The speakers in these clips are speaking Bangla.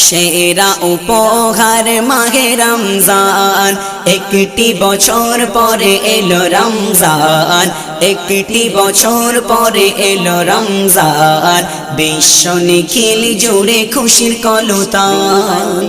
সেরা উপহার মাহে রমজান, একটি বছর পরে এলো রমজান, একটি বছর পরে এলো রমজান, বিশ্ব নিখিল জুড়ে খুশির কলতান,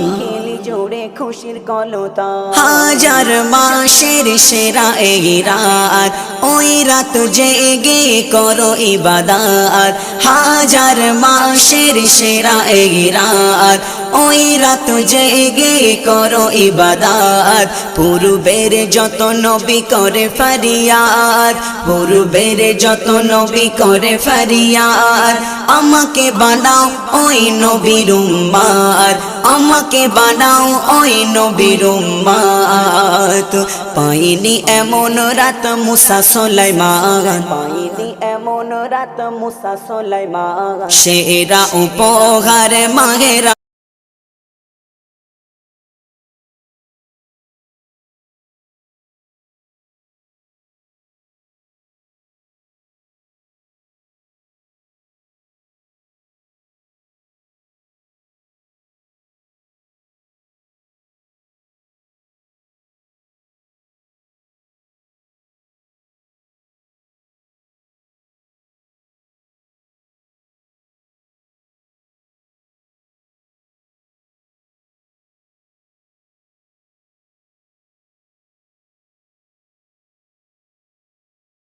খুশির কলতান। হাজার মাসের সেরা এই রাত, ওই রাত জেগে করো ইবাদত। হাজার মাসের সেরা এই রাত, ওই রাত জেগে করো ইবাদত। পূর্বের যত নবী করে ফরিয়াদ, পূর্বের যত নবী করে ফরিয়াদ, আমাকে বানাও ওই নবীর উম্মত, আমাকে বানাও ওই নবীর উম্মত। পাইনি এমন রাত মুসা সুলাইমান, পাইনি এমন রাত মুসা সুলাইমান। সেরা উপহার মাহে